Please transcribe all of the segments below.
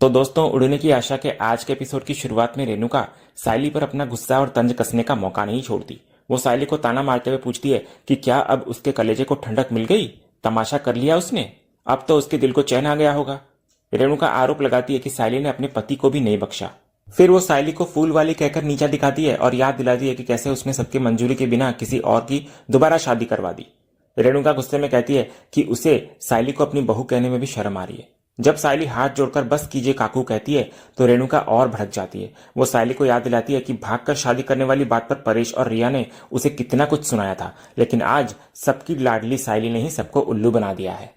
तो दोस्तों, उड़ने की आशा के आज के एपिसोड की शुरुआत में रेणुका सायली पर अपना गुस्सा और तंज कसने का मौका नहीं छोड़ती। वो सायली को ताना मारते हुए पूछती है कि क्या अब उसके कलेजे को ठंडक मिल गई? तमाशा कर लिया उसने? अब तो उसके दिल को चैन आ गया होगा। रेणुका आरोप लगाती है कि सायली ने अपने पति को भी नहीं बख्शा। फिर वो सायली को फूल वाली कहकर नीचा दिखाती है और याद दिलाती है कि कैसे उसने सबकी मंजूरी के बिना किसी और की दोबारा शादी करवा दी। रेणुका गुस्से में कहती है कि उसे सायली को अपनी बहू कहने में भी शर्म आ रही है। जब सायली हाथ जोड़कर बस कीजिए काकू कहती है तो रेणुका और भड़क जाती है। वो सायली को याद दिलाती है कि भागकर शादी करने वाली बात पर परेश और रिया ने उसे कितना कुछ सुनाया था, लेकिन आज सबकी लाडली सायली ने ही सबको उल्लू बना दिया है।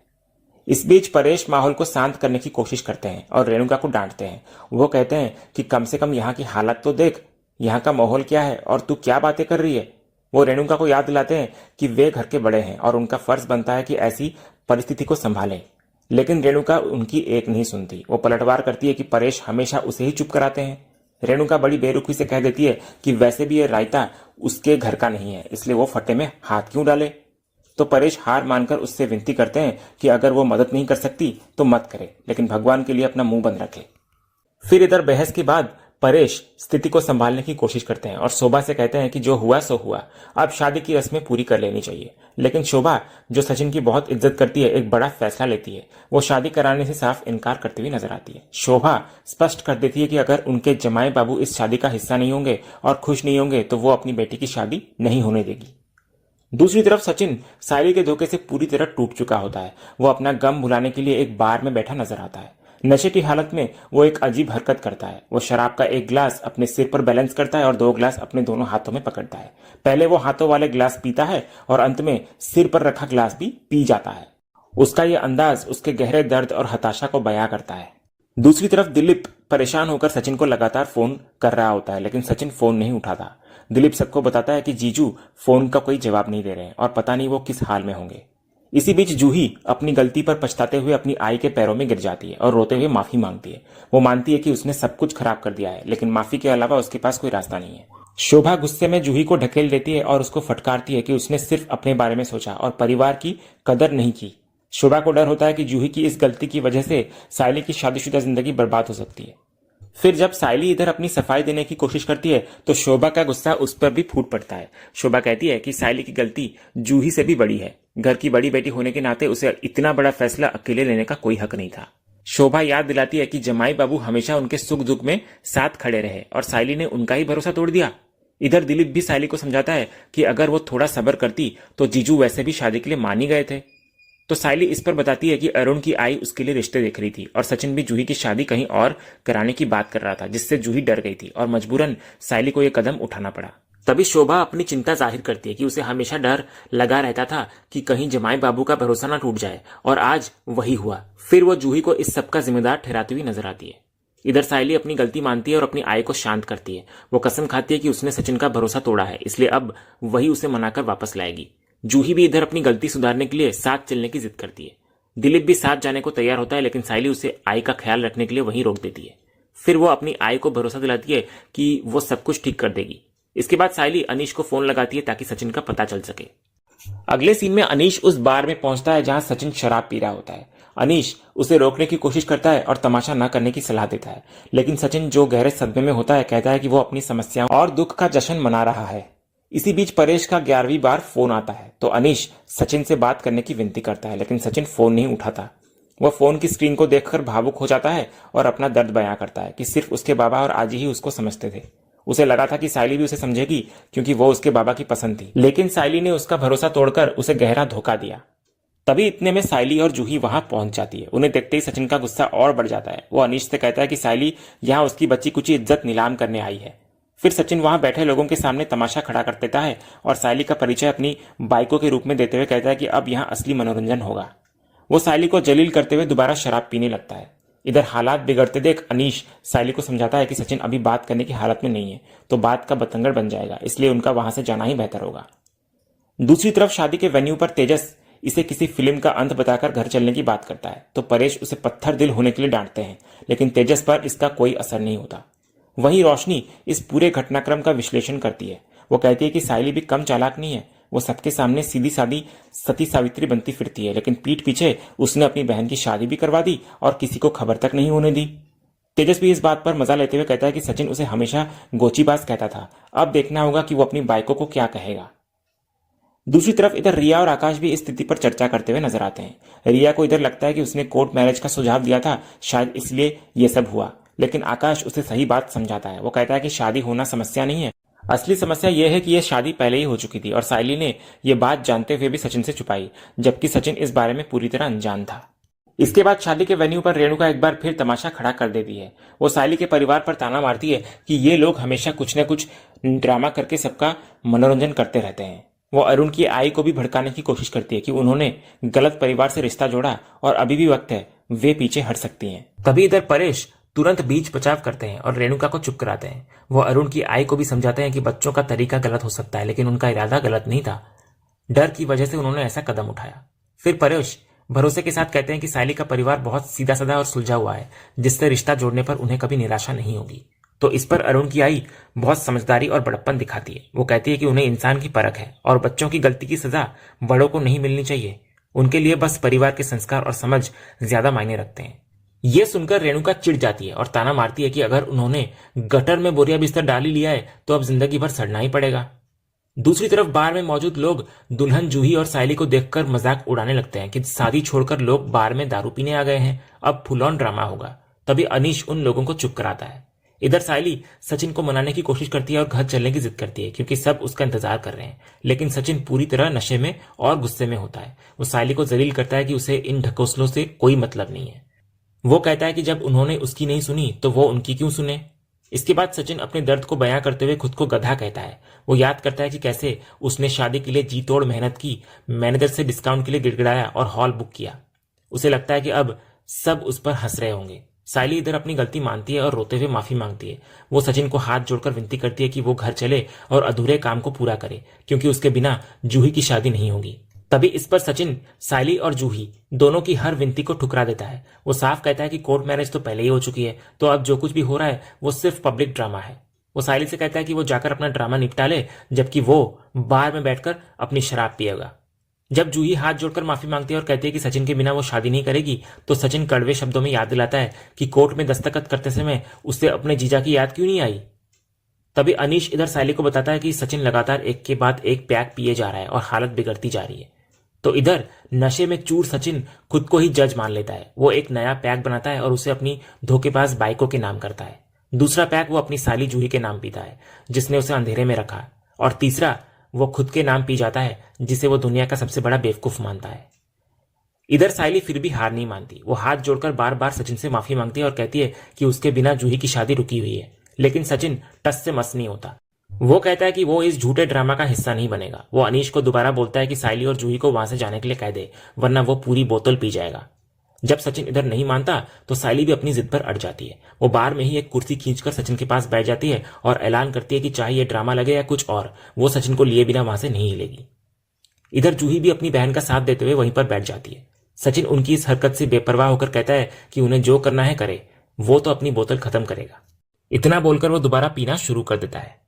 इस बीच परेश माहौल को शांत करने की कोशिश करते हैं और रेणुका को डांटते हैं। वो कहते हैं कि कम से कम यहाँ की हालत तो देख, यहाँ का माहौल क्या है और तू क्या बातें कर रही है। वो रेणुका को याद दिलाते हैं कि वे घर के बड़े हैं और उनका फर्ज बनता है कि ऐसी परिस्थिति को संभालें। लेकिन रेणुका उनकी एक नहीं सुनती। वो पलटवार करती है कि परेश हमेशा उसे ही चुप कराते हैं। रेणुका बड़ी बेरुखी से कह देती है कि वैसे भी ये रायता उसके घर का नहीं है, इसलिए वो फटे में हाथ क्यों डाले। तो परेश हार मानकर उससे विनती करते हैं कि अगर वो मदद नहीं कर सकती तो मत करे, लेकिन भगवान के लिए अपना मुंह बंद रखे। फिर इधर बहस के बाद परेश स्थिति को संभालने की कोशिश करते हैं और शोभा से कहते हैं कि जो हुआ सो हुआ, अब शादी की रस्में पूरी कर लेनी चाहिए। लेकिन शोभा, जो सचिन की बहुत इज्जत करती है, एक बड़ा फैसला लेती है। वो शादी कराने से साफ इनकार करती हुई नजर आती है। शोभा स्पष्ट कर देती है कि अगर उनके जमाई बाबू इस शादी का हिस्सा नहीं होंगे और खुश नहीं होंगे तो वो अपनी बेटी की शादी नहीं होने देगी। दूसरी तरफ सचिन सायली के धोखे से पूरी तरह टूट चुका होता है। वो अपना गम भुलाने के लिए एक बार में बैठा नजर आता है। नशे की हालत में वो एक अजीब हरकत करता है। वो शराब का एक गिलास अपने सिर पर बैलेंस करता है और 2 गिलास अपने दोनों हाथों में पकड़ता है। पहले वो हाथों वाले गिलास पीता है और अंत में सिर पर रखा गिलास भी पी जाता है। उसका ये अंदाज उसके गहरे दर्द और हताशा को बयां करता है। दूसरी तरफ दिलीप परेशान होकर सचिन को लगातार फोन कर रहा होता है, लेकिन सचिन फोन नहीं उठाता। दिलीप सबको बताता है कि जीजू फोन का कोई जवाब नहीं दे रहे हैं और पता नहीं वो किस हाल में होंगे। इसी बीच जूही अपनी गलती पर पछताते हुए अपनी आई के पैरों में गिर जाती है और रोते हुए माफी मांगती है। वो मानती है कि उसने सब कुछ खराब कर दिया है, लेकिन माफी के अलावा उसके पास कोई रास्ता नहीं है। शोभा गुस्से में जूही को ढकेल देती है और उसको फटकारती है कि उसने सिर्फ अपने बारे में सोचा और परिवार की कदर नहीं की। शोभा को डर होता है कि जूही की इस गलती की वजह से सायली की शादीशुदा जिंदगी बर्बाद हो सकती है। फिर जब सायली इधर अपनी सफाई देने की कोशिश करती है तो शोभा का गुस्सा उस पर भी फूट पड़ता है। शोभा कहती है कि सायली की गलती जूही से भी बड़ी है। घर की बड़ी बेटी होने के नाते उसे इतना बड़ा फैसला अकेले लेने का कोई हक नहीं था। शोभा याद दिलाती है कि जमाई बाबू हमेशा उनके सुख दुख में साथ खड़े रहे और सायली ने उनका ही भरोसा तोड़ दिया। इधर दिलीप भी सायली को समझाता है कि अगर वो थोड़ा सब्र करती तो जीजू वैसे भी शादी के लिए मान ही गए थे। तो सायली इस पर बताती है कि अरुण की आई उसके लिए रिश्ते देख रही थी और सचिन भी जूही की शादी कहीं और कराने की बात कर रहा था, जिससे जूही डर गई थी और मजबूरन सायली को यह कदम उठाना पड़ा। तभी शोभा अपनी चिंता जाहिर करती है कि उसे हमेशा डर लगा रहता था कि कहीं जमाई बाबू का भरोसा ना टूट जाए, और आज वही हुआ। फिर वो जूही को इस सब का जिम्मेदार ठहराती हुई नजर आती है। इधर सायली अपनी गलती मानती है और अपनी आई को शांत करती है। वो कसम खाती है कि उसने सचिन का भरोसा तोड़ा है, इसलिए अब वही उसे मनाकर वापस लाएगी। जूही भी इधर अपनी गलती सुधारने के लिए साथ चलने की जिद करती है। दिलीप भी साथ जाने को तैयार होता है, लेकिन सायली उसे आई का ख्याल रखने के लिए वहीं रोक देती है। फिर वो अपनी आई को भरोसा दिलाती है कि वो सब कुछ ठीक कर देगी। इसके बाद सायली अनीश को फोन लगाती है ताकि सचिन का पता चल सके। अगले सीन में अनीश उस बार में पहुंचता है जहां सचिन शराब पी रहा होता है। अनीश उसे रोकने की कोशिश करता है और तमाशा न करने की सलाह देता है, लेकिन सचिन, जो गहरे सदमे में होता है, कहता है कि वो अपनी समस्याओं और दुख का जश्न मना रहा है। इसी बीच परेश का 11वीं बार फोन आता है तो अनीश सचिन से बात करने की विनती करता है, लेकिन सचिन फोन नहीं उठाता। वह फोन की स्क्रीन को देखकर भावुक हो जाता है और अपना दर्द बयां करता है कि सिर्फ उसके बाबा और आजी ही उसको समझते थे। उसे लगा था कि सायली भी उसे समझेगी क्योंकि वो उसके बाबा की पसंद थी, लेकिन सायली ने उसका भरोसा तोड़कर उसे गहरा धोखा दिया। तभी इतने में सायली और जूही वहां पहुंच जाती है। उन्हें देखते ही सचिन का गुस्सा और बढ़ जाता है। वो अनीश से कहता है कि सायली यहाँ उसकी बच्ची कुची इज्जत नीलाम करने आई है। फिर सचिन वहां बैठे लोगों के सामने तमाशा खड़ा कर देता है और सायली का परिचय अपनी बाइकों के रूप में देते हुए कहता है कि अब यहाँ असली मनोरंजन होगा। वो सायली को जलील करते हुए दोबारा शराब पीने लगता है। इधर हालात बिगड़ते देख अनीश सायली को समझाता है कि सचिन अभी बात करने की हालत में नहीं है तो बात का बतंगड़ बन जाएगा, इसलिए उनका वहां से जाना ही बेहतर होगा। दूसरी तरफ शादी के वेन्यू पर तेजस इसे किसी फिल्म का अंत बताकर घर चलने की बात करता है तो परेश उसे पत्थर दिल होने के लिए डांटते हैं, लेकिन तेजस पर इसका कोई असर नहीं होता। वहीं रोशनी इस पूरे घटनाक्रम का विश्लेषण करती है। वो कहती है कि सायली भी कम चालाक नहीं है। वो सबके सामने सीधी सादी सती सावित्री बनती फिरती है, लेकिन पीठ पीछे उसने अपनी बहन की शादी भी करवा दी और किसी को खबर तक नहीं होने दी। तेजस भी इस बात पर मजा लेते हुए कहता है कि सचिन उसे हमेशा गोचीबाज कहता था, अब देखना होगा कि वो अपनी बाइकों को क्या कहेगा। दूसरी तरफ इधर रिया और आकाश भी इस स्थिति पर चर्चा करते हुए नजर आते हैं। रिया को इधर लगता है कि उसने कोर्ट मैरिज का सुझाव दिया था, शायद इसलिए ये सब हुआ, लेकिन आकाश उसे सही बात समझाता है। वो कहता है कि शादी होना समस्या नहीं है, असली समस्या यह है कि यह शादी पहले ही हो चुकी थी और साइली ने यह बात जानते हुए भी सचिन से छुपाई, जबकि सचिन इस बारे में पूरी तरह अनजान था। इसके बाद शादी के वेन्यू पर रेणुका एक बार फिर तमाशा खड़ा कर देती है। वो साइली के परिवार पर ताना मारती है कि ये लोग हमेशा कुछ न कुछ ड्रामा करके सबका मनोरंजन करते रहते हैं। वो अरुण की आई को भी भड़काने की कोशिश करती है कि उन्होंने गलत परिवार से रिश्ता जोड़ा और अभी भी वक्त है, वे पीछे हट सकती हैं। तभी इधर परेश तुरंत बीच बचाव करते हैं और रेणुका को चुप कराते हैं। वो अरुण की आई को भी समझाते हैं कि बच्चों का तरीका गलत हो सकता है, लेकिन उनका इरादा गलत नहीं था, डर की वजह से उन्होंने ऐसा कदम उठाया। फिर परेश भरोसे के साथ कहते हैं कि साइली का परिवार बहुत सीधा साधा और सुलझा हुआ है, जिससे रिश्ता जोड़ने पर उन्हें कभी निराशा नहीं होगी। तो इस पर अरुण की आई बहुत समझदारी और बड़प्पन दिखाती है। वो कहती है कि उन्हें इंसान की परख है और बच्चों की गलती की सजा बड़ों को नहीं मिलनी चाहिए, उनके लिए बस परिवार के संस्कार और समझ ज्यादा मायने रखते हैं। यह सुनकर रेणुका चिढ़ जाती है और ताना मारती है कि अगर उन्होंने गटर में बोरिया बिस्तर डाल ही लिया है तो अब जिंदगी भर सड़ना ही पड़ेगा। दूसरी तरफ बार में मौजूद लोग दुल्हन जूही और साइली को देखकर मजाक उड़ाने लगते हैं कि शादी छोड़कर लोग बार में दारू पीने आ गए हैं, अब फुल ऑन ड्रामा होगा। तभी अनीश उन लोगों को चुप कराता है। इधर साइली सचिन को मनाने की कोशिश करती है और घर चलने की जिद करती है, क्योंकि सब उसका इंतजार कर रहे हैं। लेकिन सचिन पूरी तरह नशे में और गुस्से में होता है। वो साइली को जलील करता है कि उसे इन ढकोसलों से कोई मतलब नहीं है। वो कहता है कि जब उन्होंने उसकी नहीं सुनी तो वो उनकी क्यों सुने। इसके बाद सचिन अपने दर्द को बयां करते हुए खुद को गधा कहता है। वो याद करता है कि कैसे उसने शादी के लिए जी तोड़ मेहनत की, मैनेजर से डिस्काउंट के लिए गिड़गिड़ाया और हॉल बुक किया। उसे लगता है कि अब सब उस पर हंस रहे होंगे। साइली इधर अपनी गलती मानती है और रोते हुए माफी मांगती है। वो सचिन को हाथ जोड़कर विनती करती है कि वो घर चले और अधूरे काम को पूरा करे, क्योंकि उसके बिना जूही की शादी नहीं होगी। तभी इस पर सचिन साइली और जूही दोनों की हर विनती को ठुकरा देता है। वो साफ कहता है कि कोर्ट मैरिज तो पहले ही हो चुकी है, तो अब जो कुछ भी हो रहा है वो सिर्फ पब्लिक ड्रामा है। वो साइली से कहता है कि वो जाकर अपना ड्रामा निपटा ले, जबकि वो बार में बैठकर अपनी शराब पिएगा। जब जूही हाथ जोड़कर माफी मांगती है और कहती है कि सचिन के बिना वो शादी नहीं करेगी, तो सचिन कड़वे शब्दों में याद दिलाता है कि कोर्ट में दस्तखत करते समय उसे अपने जीजा की याद क्यों नहीं आई। तभी अनीश इधर साइली को बताता है कि सचिन लगातार एक के बाद एक पैक पिए जा रहा है और हालत बिगड़ती जा रही है। तो इधर नशे में चूर सचिन खुद को ही जज मान लेता है। वो एक नया पैक बनाता है और उसे अपनी धोखेबाज बाइकों के नाम करता है। दूसरा पैक वो अपनी साली जूही के नाम पीता है, जिसने उसे अंधेरे में रखा, और तीसरा वो खुद के नाम पी जाता है, जिसे वो दुनिया का सबसे बड़ा बेवकूफ मानता है। इधर साइली फिर भी हार नहीं मानती। वो हाथ जोड़कर बार बार सचिन से माफी मांगती है और कहती है कि उसके बिना जूही की शादी रुकी हुई है, लेकिन सचिन टस से मस नहीं होता। वो कहता है कि वो इस झूठे ड्रामा का हिस्सा नहीं बनेगा। वो अनीश को दोबारा बोलता है कि साइली और जूही को वहां से जाने के लिए कह दे, वरना वो पूरी बोतल पी जाएगा। जब सचिन इधर नहीं मानता तो साइली भी अपनी जिद पर अड़ जाती है। वो बार में ही एक कुर्सी खींचकर सचिन के पास बैठ जाती है और ऐलान करती है कि चाहे ये ड्रामा लगे या कुछ और, वो सचिन को लिए बिना वहां से नहीं हिलेगी। इधर जूही भी अपनी बहन का साथ देते हुए वहीं पर बैठ जाती है। सचिन उनकी इस हरकत से बेपरवाह होकर कहता है कि उन्हें जो करना है करे, वो तो अपनी बोतल खत्म करेगा। इतना बोलकर वो दोबारा पीना शुरू कर देता है।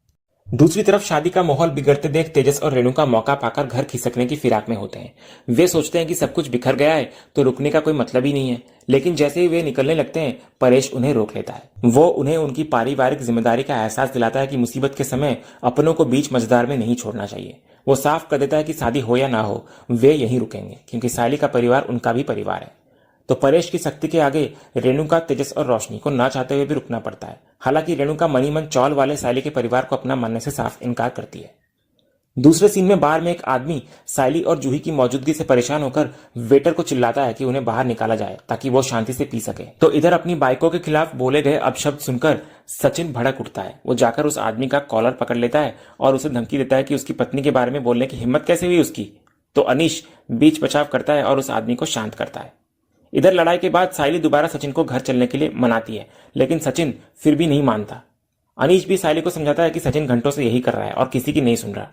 दूसरी तरफ शादी का माहौल बिगड़ते देख तेजस और रेणुका मौका पाकर घर खिसकने की फिराक में होते हैं। वे सोचते हैं कि सब कुछ बिखर गया है तो रुकने का कोई मतलब ही नहीं है, लेकिन जैसे ही वे निकलने लगते हैं परेश उन्हें रोक लेता है। वो उन्हें उनकी पारिवारिक जिम्मेदारी का एहसास दिलाता है कि मुसीबत के समय अपनों को बीच मझधार में नहीं छोड़ना चाहिए। वो साफ कर देता है कि शादी हो या ना हो वे यहीं रुकेंगे, क्योंकि साली का परिवार उनका भी परिवार है। तो परेश की सख्ती के आगे रेणुका, तेजस और रोशनी को ना चाहते हुए भी रुकना पड़ता है। हालांकि रेणुका मनी मन चौल वाले साइली के परिवार को अपना मानने से साफ इनकार करती है। दूसरे सीन में बार में एक आदमी साइली और जूही की मौजूदगी से परेशान होकर वेटर को चिल्लाता है कि उन्हें बाहर निकाला जाए ताकि वो शांति से पी सके। तो इधर अपनी बाइकों के खिलाफ बोले गए अपशब्द सुनकर सचिन भड़क उठता है। वो जाकर उस आदमी का कॉलर पकड़ लेता है और उसे धमकी देता है कि उसकी पत्नी के बारे में बोलने की हिम्मत कैसे हुई उसकी। तो अनीश बीच बचाव करता है और उस आदमी को शांत करता है। इधर लड़ाई के बाद साइली दोबारा सचिन को घर चलने के लिए मनाती है, लेकिन सचिन फिर भी नहीं मानता। अनीश भी साइली को समझाता है कि सचिन घंटों से यही कर रहा है और किसी की नहीं सुन रहा।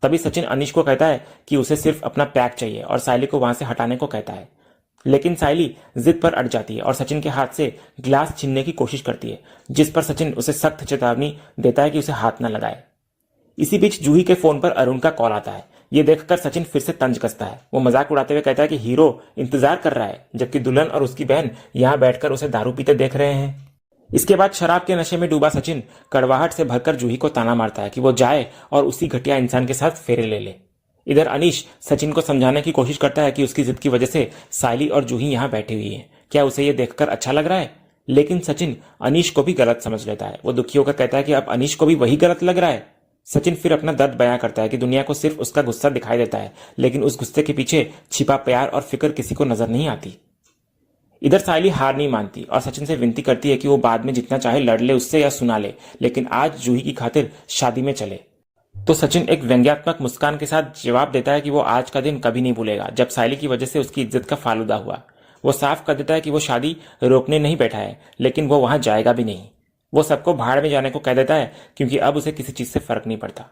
तभी सचिन अनीश को कहता है कि उसे सिर्फ अपना पैक चाहिए और साइली को वहां से हटाने को कहता है, लेकिन साइली जिद पर अड़ जाती है और सचिन के हाथ से ग्लास छीनने की कोशिश करती है, जिस पर सचिन उसे सख्त चेतावनी देता है कि उसे हाथ न लगाए। इसी बीच जूही के फोन पर अरुण का कॉल आता है। ये देखकर सचिन फिर से तंज कसता है। वो मजाक उड़ाते हुए कहता है कि हीरो इंतजार कर रहा है, जबकि दुल्हन और उसकी बहन यहां बैठकर उसे दारू पीते देख रहे हैं। इसके बाद शराब के नशे में डूबा सचिन कड़वाहट से भरकर जूही को ताना मारता है कि वो जाए और उसी घटिया इंसान के साथ फेरे ले ले। इधर अनीश सचिन को समझाने की कोशिश करता है कि उसकी जिद की वजह से सायली और जूही यहाँ बैठी हुई है, क्या उसे ये देखकर अच्छा लग रहा है। लेकिन सचिन अनीश को भी गलत समझ लेता है। वो दुखी होकर कहता है कि अब अनीश को भी वही गलत लग रहा है। सचिन फिर अपना दर्द बयां करता है कि दुनिया को सिर्फ उसका गुस्सा दिखाई देता है, लेकिन उस गुस्से के पीछे छिपा प्यार और फिक्र किसी को नजर नहीं आती। इधर सायली हार नहीं मानती और सचिन से विनती करती है कि वो बाद में जितना चाहे लड़ ले उससे या सुना ले, लेकिन आज जूही की खातिर शादी में चले। तो सचिन एक व्यंग्यात्मक मुस्कान के साथ जवाब देता है कि वो आज का दिन कभी नहीं भूलेगा जब सायली की वजह से उसकी इज्जत का फालूदा हुआ। वो साफ कर देता है कि वो शादी रोकने नहीं बैठा है, लेकिन वो वहां जाएगा भी नहीं। वो सबको भाड़ में जाने को कह देता है क्योंकि अब उसे किसी चीज से फर्क नहीं पड़ता।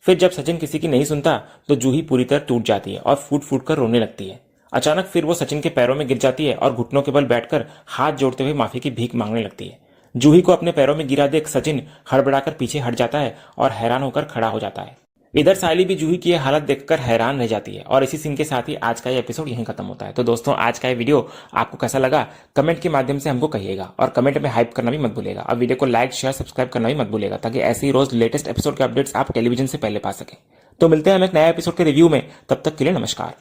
फिर जब सचिन किसी की नहीं सुनता तो जूही पूरी तरह टूट जाती है और फूट फूट कर रोने लगती है। अचानक फिर वो सचिन के पैरों में गिर जाती है और घुटनों के बल बैठकर हाथ जोड़ते हुए माफी की भीख मांगने लगती है। जूही को अपने पैरों में गिरा देख सचिन हड़बड़ाकर पीछे हट जाता है और हैरान होकर खड़ा हो जाता है। इधर सायली भी जूही की यह हालत देखकर हैरान रह जाती है और इसी सीन के साथ ही आज का ये एपिसोड यहीं खत्म होता है। तो दोस्तों, आज का ये वीडियो आपको कैसा लगा कमेंट के माध्यम से हमको कहिएगा और कमेंट में हाइप करना भी मत भूलेगा। अब वीडियो को लाइक शेयर सब्सक्राइब करना भी मत भूलेगा ताकि ऐसे ही रोज लेटेस्ट एपिसोड के अपडेट्स आप टेलीविजन से पहले पा सके। तो मिलते हैं हम एक नया एपिसोड के रिव्यू में, तब तक के लिए नमस्कार।